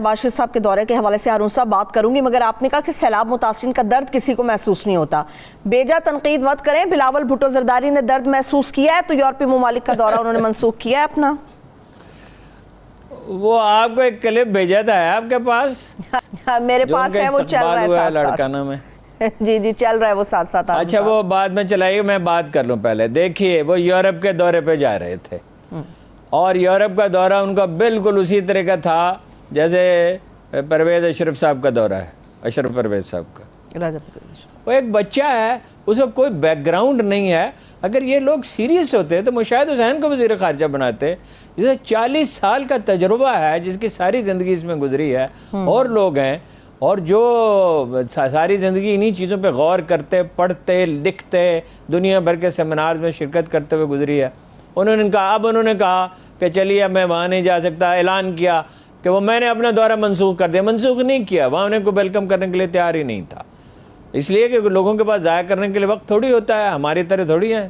شہباز صاحب کے دورے کے حوالے سے ہارون صاحب بات کروں گی، مگر آپ نے کہا کہ سیلاب متاثرین کا درد کسی کو محسوس نہیں ہوتا. بیجا تنقید مت کریں. بلاول بھٹو زرداری نے درد محسوس کیا ہے تو یورپی ممالک کا دورہ انہوں نے منسوخ کیا ہے اپنا. وہ آپ کو ایک کلپ بھیجا تھا ہے آپ کے پاس؟ میرے پاس ہے، وہ چل رہا ہے ساتھ لڑکانہ میں. جی چل رہا ہے وہ ساتھ ساتھ. اچھا وہ بعد میں چلائیے، میں بات کر لوں پہلے. دیکھیے وہ یورپ کے دورے پہ جا رہے تھے اور یورپ کا دورہ ان کا بالکل اسی طرح کا تھا جیسے پرویز اشرف صاحب کا دورہ ہے. اشرف پرویز صاحب کا وہ ایک بچہ ہے، اس کو کوئی بیک گراؤنڈ نہیں ہے. اگر یہ لوگ سیریس ہوتے تو مشاہد حسین کو وزیر خارجہ بناتے. جسے 40 سال کا تجربہ ہے، جس کی ساری زندگی اس میں گزری ہے، اور لوگ ہیں اور جو ساری زندگی انہی چیزوں پہ غور کرتے، پڑھتے، لکھتے، دنیا بھر کے سیمینارز میں شرکت کرتے ہوئے گزری ہے. انہوں نے کہا کہ چلیے اب میں وہاں نہیں جا سکتا. اعلان کیا کہ وہ میں نے اپنا دورہ منسوخ کر دیا. منسوخ نہیں کیا، وہاں انہیں کو ویلکم کرنے کے لیے تیار ہی نہیں تھا. اس لیے کہ لوگوں کے پاس ضائع کرنے کے لیے وقت تھوڑی ہوتا ہے. ہماری طرح تھوڑی ہیں.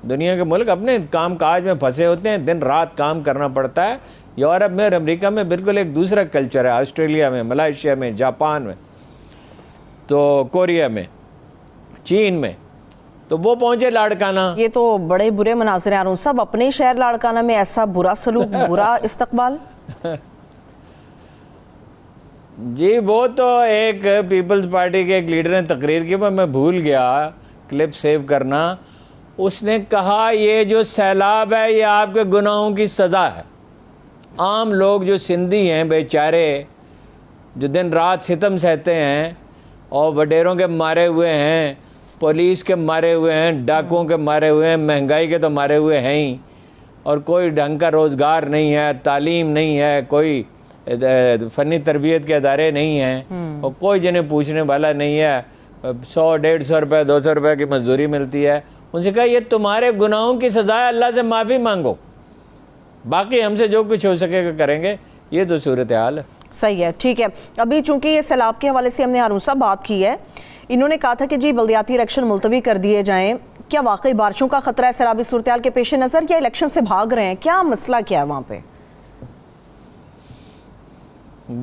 دنیا کے ملک اپنے کام کاج میں پھنسے ہوتے ہیں، دن رات کام کرنا پڑتا ہے. یورپ میں اور امریکہ میں بالکل ایک دوسرا کلچر ہے. آسٹریلیا میں، ملائیشیا میں، جاپان میں، تو کوریا میں، چین میں. تو وہ پہنچے لاڑکانہ. یہ تو بڑے برے مناظر ہیں ہارون صاحب. اپنے شہر لاڑکانہ میں ایسا برا سلوک، برا استقبال. جی وہ تو ایک پیپلز پارٹی کے ایک لیڈر نے تقریر کی، میں بھول گیا کلپ سیو کرنا. اس نے کہا یہ جو سیلاب ہے یہ آپ کے گناہوں کی سزا ہے. عام لوگ جو سندھی ہیں بیچارے، جو دن رات ستم سہتے ہیں اور وڈیروں کے مارے ہوئے ہیں، پولیس کے مارے ہوئے ہیں، ڈاکوؤں کے مارے ہوئے ہیں، مہنگائی کے تو مارے ہوئے ہیں ہی، اور کوئی ڈھنگ کا روزگار نہیں ہے، تعلیم نہیں ہے، کوئی فنی تربیت کے ادارے نہیں ہیں، اور کوئی جنہیں پوچھنے والا نہیں ہے. 100-150 روپے 200 روپے کی مزدوری ملتی ہے. ان سے کہا یہ تمہارے گناہوں کی سزا ہے، اللہ سے معافی مانگو، باقی ہم سے جو کچھ ہو سکے گا کریں گے. یہ تو صورتحال ہے. صحیح ہے، ٹھیک ہے. ابھی چونکہ یہ سیلاب کے حوالے سے ہم نے ہارون صاحب بات کی ہے، انہوں نے کہا تھا کہ جی بلدیاتی الیکشن ملتوی کر دیے جائیں. کیا واقعی بارشوں کا خطرہ ہے سیلابی صورتحال کے پیش نظر، یا الیکشن سے بھاگ رہے ہیں؟ کیا مسئلہ کیا ہے وہاں پہ؟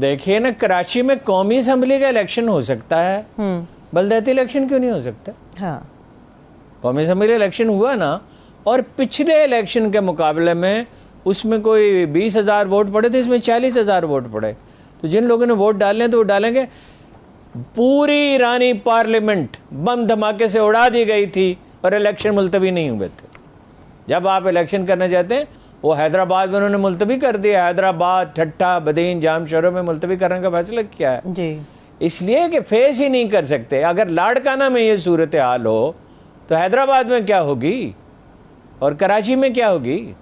دیکھیے نا، کراچی میں قومی اسمبلی کا الیکشن ہو سکتا ہے، بلدیاتی الیکشن کیوں نہیں ہو سکتا؟ ہاں قومی اسمبلی الیکشن ہوا نا، اور پچھلے الیکشن کے مقابلے میں اس میں کوئی 20,000 ووٹ پڑے تھے، اس میں 40,000 ووٹ پڑے. تو جن لوگوں نے ووٹ ڈالنے تو وہ ڈالیں گے. پوری ایرانی پارلیمنٹ بم دھماکے سے اڑا دی گئی تھی اور الیکشن ملتوی نہیں ہوئے تھے. جب آپ الیکشن کرنا چاہتے ہیں، وہ حیدرآباد میں انہوں نے ملتوی کر دیا. حیدرآباد، ٹھٹھا، بدین، جام شہروں میں ملتوی کرنے کا فیصلہ کیا ہے جی، اس لیے کہ فیس ہی نہیں کر سکتے. اگر لاڑکانہ میں یہ صورتحال ہو تو حیدرآباد میں کیا ہوگی اور کراچی میں کیا ہوگی؟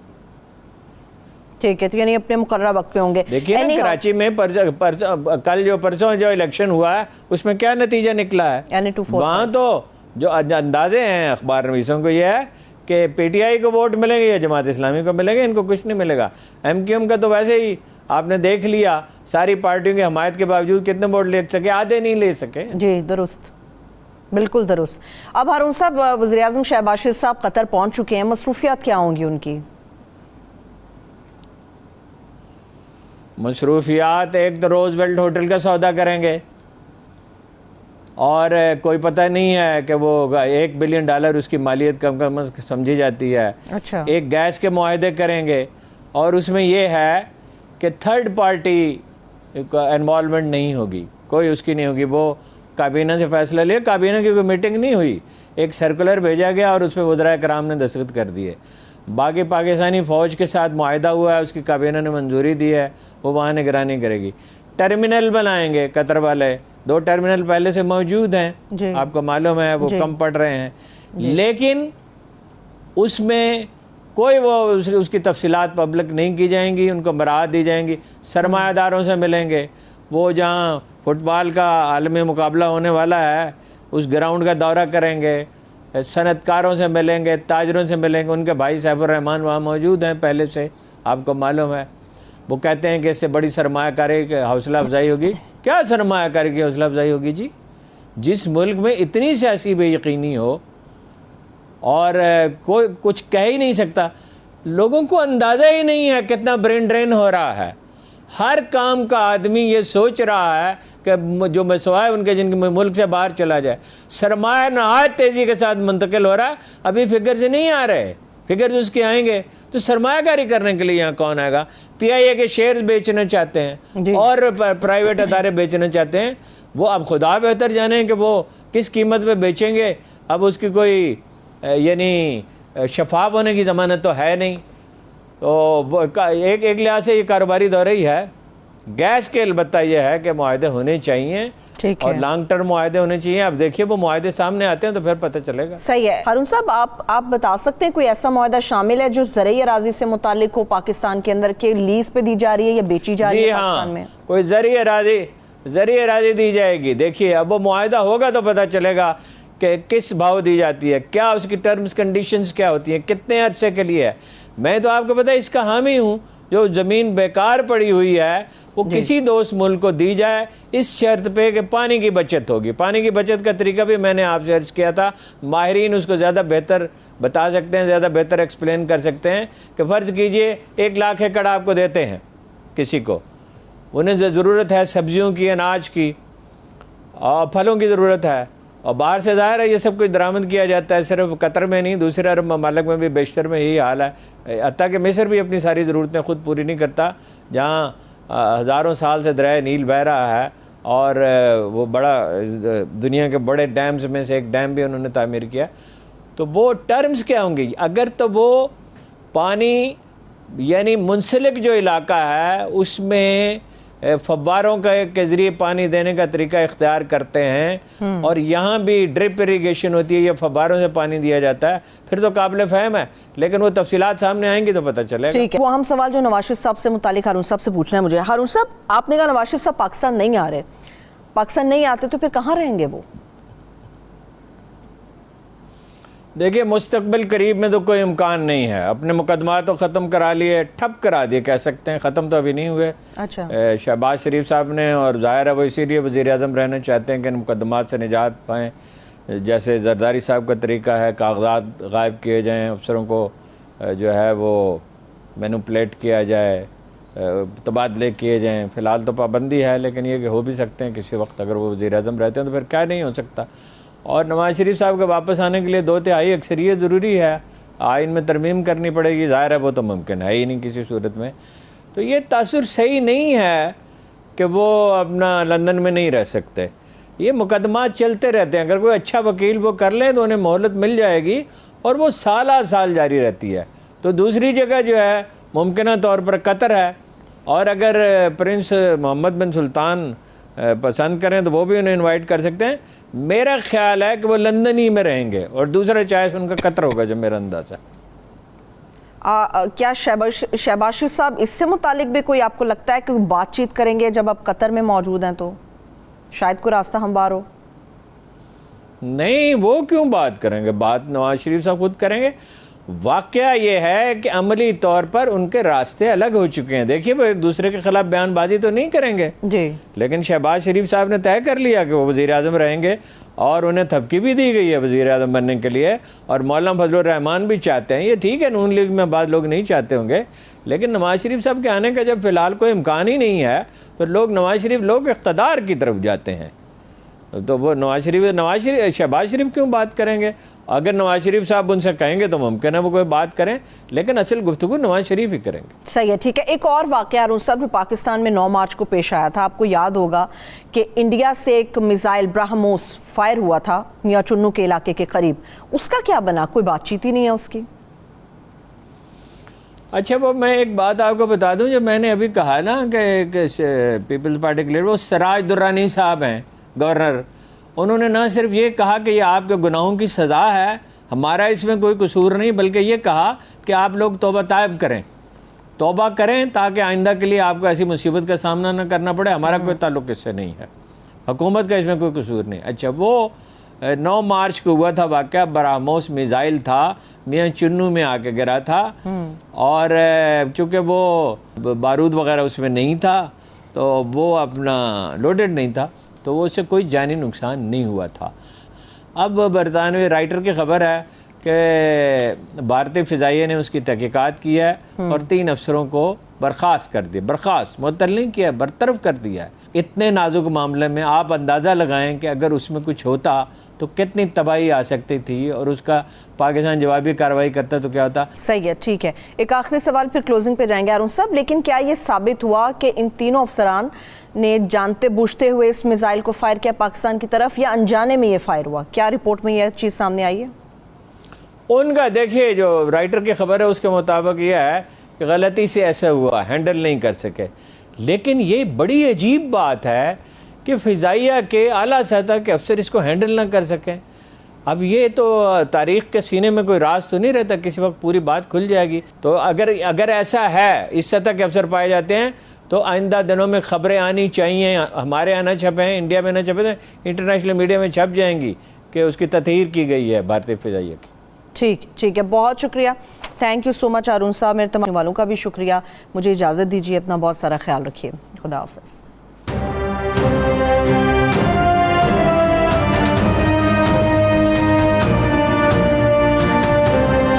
ٹھیک ہے. تو یعنی اپنے مقررہ وقت پہ ہوں گے. دیکھیے نا، کراچی میں پرسوں جو الیکشن ہوا ہے اس میں کیا نتیجہ نکلا ہے. وہاں تو جو اندازے ہیں اخبار نویسوں کو یہ ہے کہ پی ٹی آئی کو ووٹ ملیں گے یا جماعت اسلامی کو ملیں گے، ان کو کچھ نہیں ملے گا. ایم کیو ایم کا تو ویسے ہی آپ نے دیکھ لیا، ساری پارٹیوں کی حمایت کے باوجود کتنے ووٹ لے سکے؟ آدھے نہیں لے سکے. جی درست، بالکل درست. اب ہارون صاحب، وزیراعظم شہباز صاحب قطر پہنچ چکے ہیں، مصروفیات کیا ہوں گی ان کی؟ مصروفیات ایک تو روز ویلٹ ہوٹل کا سودا کریں گے، اور کوئی پتہ نہیں ہے کہ وہ $1 بلین اس کی مالیت کم سمجھی جاتی ہے. اچھا. ایک گیس کے معاہدے کریں گے، اور اس میں یہ ہے کہ تھرڈ پارٹی کا انوالومنٹ نہیں ہوگی، کوئی اس کی نہیں ہوگی. وہ کابینہ سے فیصلہ لیا، کابینہ کی کوئی میٹنگ نہیں ہوئی، ایک سرکولر بھیجا گیا اور اس پہ وزراء کرام نے دستخط کر دیے. باقی پاکستانی فوج کے ساتھ معاہدہ ہوا ہے، اس کی کابینہ نے منظوری دی ہے، وہ وہاں نگرانی کرے گی. ٹرمینل بنائیں گے قطر والے، 2 ٹرمینل پہلے سے موجود ہیں، آپ کو معلوم ہے، وہ کم پڑ رہے ہیں. لیکن اس میں کوئی وہ اس کی تفصیلات پبلک نہیں کی جائیں گی، ان کو مراعات دی جائیں گی. سرمایہ داروں سے ملیں گے، وہ جہاں فٹ بال کا عالمی مقابلہ ہونے والا ہے اس گراؤنڈ کا دورہ کریں گے. صنعت کاروں سے ملیں گے، تاجروں سے ملیں گے. ان کے بھائی سیف الرحمان وہاں موجود ہیں پہلے سے، آپ کو معلوم ہے. وہ کہتے ہیں کہ اس سے بڑی سرمایہ کاری کی حوصلہ افزائی ہوگی. کیا سرمایہ کاری کی حوصلہ افزائی ہوگی جی؟ جس ملک میں اتنی سیاسی بے یقینی ہو اور کوئی کچھ کہہ ہی نہیں سکتا. لوگوں کو اندازہ ہی نہیں ہے کتنا برین ڈرین ہو رہا ہے. ہر کام کا آدمی یہ سوچ رہا ہے کہ جو مسوائے ان کے جن کے ملک سے باہر چلا جائے. سرمایہ نہایت تیزی کے ساتھ منتقل ہو رہا ہے. ابھی فگر سے نہیں آ رہے, فگر اس کے آئیں گے تو سرمایہ کاری کرنے کے لیے یہاں کون آئے گا؟ پی آئی اے کے شیئرز بیچنا چاہتے ہیں اور پرائیویٹ ادارے بیچنا چاہتے ہیں. وہ اب خدا بہتر جانیں کہ وہ کس قیمت پہ بیچیں گے. اب اس کی کوئی یعنی شفاف ہونے کی ضمانت تو ہے نہیں. تو ایک لحاظ سے یہ کاروباری دورہ ہی ہے. گیس کے البتہ یہ ہے کہ معاہدے ہونے چاہیے اور لانگ ٹرم معاہدے ہونے چاہیے. اب دیکھیے وہ معاہدے سامنے آتے ہیں تو پھر پتہ چلے گا. صحیح ہے. ہارون صاحب آپ بتا سکتے ہیں کوئی ایسا معاہدہ شامل ہے جو زرعی اراضی سے متعلق ہو پاکستان کے اندر کہ لیز پہ دی جا رہی ہے یا بیچی جا رہی ہے پاکستان میں؟ کوئی زرعی اراضی دی جائے گی. دیکھیے اب وہ معاہدہ ہوگا تو پتہ چلے گا کہ کس بھاؤ دی جاتی ہے, کیا اس کی ٹرمز کنڈیشنز کیا ہوتی ہیں, کتنے عرصے کے لیے ہے. میں تو آپ کو پتہ ہے اس کا حامی ہوں. جو زمین بیکار پڑی ہوئی ہے وہ کسی دوست ملک کو دی جائے اس شرط پہ کہ پانی کی بچت ہوگی. پانی کی بچت کا طریقہ بھی میں نے آپ سے عرض کیا تھا, ماہرین اس کو زیادہ بہتر بتا سکتے ہیں, زیادہ بہتر ایکسپلین کر سکتے ہیں. کہ فرض کیجئے 1 لاکھ ایکڑ آپ کو دیتے ہیں کسی کو, انہیں ضرورت ہے سبزیوں کی, اناج کی اور پھلوں کی ضرورت ہے, اور باہر سے ظاہر ہے یہ سب کچھ درآمد کیا جاتا ہے. صرف قطر میں نہیں, دوسرے عرب ممالک میں بھی بیشتر میں یہی حال ہے. حتیٰ کہ مصر بھی اپنی ساری ضرورتیں خود پوری نہیں کرتا, جہاں ہزاروں سال سے دریائے نیل بہہ رہا ہے. اور وہ بڑا دنیا کے بڑے ڈیمز میں سے ایک ڈیم بھی انہوں نے تعمیر کیا. تو وہ ٹرمز کیا ہوں گی؟ اگر تو وہ پانی یعنی منسلک جو علاقہ ہے اس میں فواروں کے ذریعے پانی دینے کا طریقہ اختیار کرتے ہیں اور یہاں بھی ڈرپ اریگیشن ہوتی ہے, یہ فواروں سے پانی دیا جاتا ہے, پھر تو قابل فہم ہے. لیکن وہ تفصیلات سامنے آئیں گی تو پتہ چلے گا. ٹھیک ہے. وہ اہم سوال جو نواز شریف صاحب سے متعلق ہارون صاحب سے پوچھنا ہے مجھے. ہارون صاحب آپ نے کہا نواز شریف صاحب پاکستان نہیں آ رہے, پاکستان نہیں آتے تو پھر کہاں رہیں گے وہ؟ دیکھیے مستقبل قریب میں تو کوئی امکان نہیں ہے. اپنے مقدمات تو ختم کرا لیے, ٹھپ کرا دیے کہہ سکتے ہیں, ختم تو ابھی نہیں ہوئے. اچھا. شہباز شریف صاحب نے, اور ظاہر ہے وہ اسی لیے وزیر اعظم رہنا چاہتے ہیں کہ ان مقدمات سے نجات پائیں. جیسے زرداری صاحب کا طریقہ ہے, کاغذات غائب کیے جائیں, افسروں کو جو ہے وہ مینوپلیٹ کیا جائے, تبادلے کیے جائیں. فی الحال تو پابندی ہے, لیکن یہ کہ ہو بھی سکتے ہیں کسی وقت اگر وہ وزیر اعظم رہتے ہیں تو پھر کیا نہیں ہو سکتا. اور نواز شریف صاحب کے واپس آنے کے لیے 2/3 اکثریت ضروری ہے. آئین میں ترمیم کرنی پڑے گی, ظاہر ہے وہ تو ممکن ہے ہی نہیں کسی صورت میں. تو یہ تاثر صحیح نہیں ہے کہ وہ اپنا لندن میں نہیں رہ سکتے. یہ مقدمات چلتے رہتے ہیں, اگر کوئی اچھا وکیل وہ کر لیں تو انہیں مہلت مل جائے گی اور وہ سالہ سال جاری رہتی ہے. تو دوسری جگہ جو ہے ممکنہ طور پر قطر ہے, اور اگر پرنس محمد بن سلطان پسند کریں تو وہ بھی انہیں انوائٹ کر سکتے ہیں. میرا خیال ہے کہ وہ لندن ہی میں رہیں گے, اور دوسرا چوائس ان کا قطر ہوگا جو میرا اندازہ ہے. کیا شہباز شریف صاحب اس سے متعلق بھی کوئی آپ کو لگتا ہے کہ بات چیت کریں گے جب آپ قطر میں موجود ہیں تو شاید کوئی راستہ ہموار ہو؟ نہیں, وہ کیوں بات کریں گے, بات نواز شریف صاحب خود کریں گے. واقعہ یہ ہے کہ عملی طور پر ان کے راستے الگ ہو چکے ہیں. دیکھیے وہ ایک دوسرے کے خلاف بیان بازی تو نہیں کریں گے جی, لیکن شہباز شریف صاحب نے طے کر لیا کہ وہ وزیر اعظم رہیں گے, اور انہیں تھپکی بھی دی گئی ہے وزیر اعظم بننے کے لیے. اور مولانا فضل الرحمان بھی چاہتے ہیں. یہ ٹھیک ہے نون لیگ میں بعض لوگ نہیں چاہتے ہوں گے, لیکن نواز شریف صاحب کے آنے کا جب فی الحال کوئی امکان ہی نہیں ہے تو لوگ اقتدار کی طرف جاتے ہیں. تو وہ شہباز شریف کیوں بات کریں گے؟ اگر نواز شریف صاحب ان سے کہیں گے تو ممکن ہے وہ کوئی بات کریں, لیکن اصل گفتگو نواز شریف ہی کریں گے. صحیح ہے. ٹھیک ہے. ایک اور واقعہ ہارون صاحب جو پاکستان میں 9 مارچ کو پیش آیا تھا, آپ کو یاد ہوگا کہ انڈیا سے ایک میزائل برہموس فائر ہوا تھا میاں چنو کے علاقے کے قریب. اس کا کیا بنا؟ کوئی بات چیت ہی نہیں ہے اس کی. اچھا, وہ میں ایک بات آپ کو بتا دوں, جو میں نے ابھی کہا نا کہ پیپلز پارٹی کے لیڈر وہ سراج درانی صاحب ہیں گورنر, انہوں نے نہ صرف یہ کہا کہ یہ آپ کے گناہوں کی سزا ہے, ہمارا اس میں کوئی قصور نہیں, بلکہ یہ کہا کہ آپ لوگ توبہ توبہ کریں تاکہ آئندہ کے لیے آپ کو ایسی مصیبت کا سامنا نہ کرنا پڑے. ہمارا کوئی تعلق اس سے نہیں ہے, حکومت کا اس میں کوئی قصور نہیں. اچھا, وہ 9 مارچ کو ہوا تھا واقعہ, برہموس میزائل تھا, میاں چنو میں آ کے گرا تھا, اور چونکہ وہ بارود وغیرہ اس میں نہیں تھا تو وہ اپنا لوڈڈ نہیں تھا, تو وہ اس سے کوئی جانی نقصان نہیں ہوا تھا. اب برطانوی رائٹر کی خبر ہے کہ بھارتی فضائیہ نے اس کی تحقیقات کی ہے اور 3 افسروں کو برخاست کر دیا، برخاست معطل نہیں کیا، برطرف کر دیا ہے۔ اتنے نازک معاملے میں آپ اندازہ لگائیں کہ اگر اس میں کچھ ہوتا تو کتنی تباہی آ سکتی تھی، اور اس کا پاکستان جوابی کارروائی کرتا تو کیا ہوتا۔ صحیح ہے، ٹھیک ہے، ایک آخری سوال پھر کلوزنگ پہ جائیں گے ہارون صاحب، لیکن کیا یہ ثابت ہوا کہ ان تینوں افسران نے جانتے بوجھتے ہوئے اس میزائل کو فائر کیا پاکستان کی طرف، یا انجانے میں یہ فائر ہوا؟ کیا رپورٹ میں یہ چیز سامنے آئی ہے؟ ان کا دیکھیے جو رائٹر کی خبر ہے اس کے مطابق یہ ہے کہ غلطی سے ایسا ہوا، ہینڈل نہیں کر سکے، لیکن یہ بڑی عجیب بات ہے کہ فضائیہ کے اعلیٰ سطح کے افسر اس کو ہینڈل نہ کر سکیں۔ اب یہ تو تاریخ کے سینے میں کوئی راز تو نہیں رہتا، کسی وقت پوری بات کھل جائے گی۔ تو اگر ایسا ہے، اس سطح کے افسر پائے جاتے ہیں تو آئندہ دنوں میں خبریں آنی چاہیے، ہمارے یہاں نہ چھپیں، انڈیا میں نہ چھپیں، انٹرنیشنل میڈیا میں چھپ جائیں گی کہ اس کی تطہیر کی گئی ہے بھارتی فضائیہ کی۔ ٹھیک ہے، بہت شکریہ، تھینک یو سو مچ ہارون صاحب، میرے تمام والوں کا بھی شکریہ۔ مجھے اجازت دیجیے، اپنا بہت سارا خیال رکھیے، خدا حافظ۔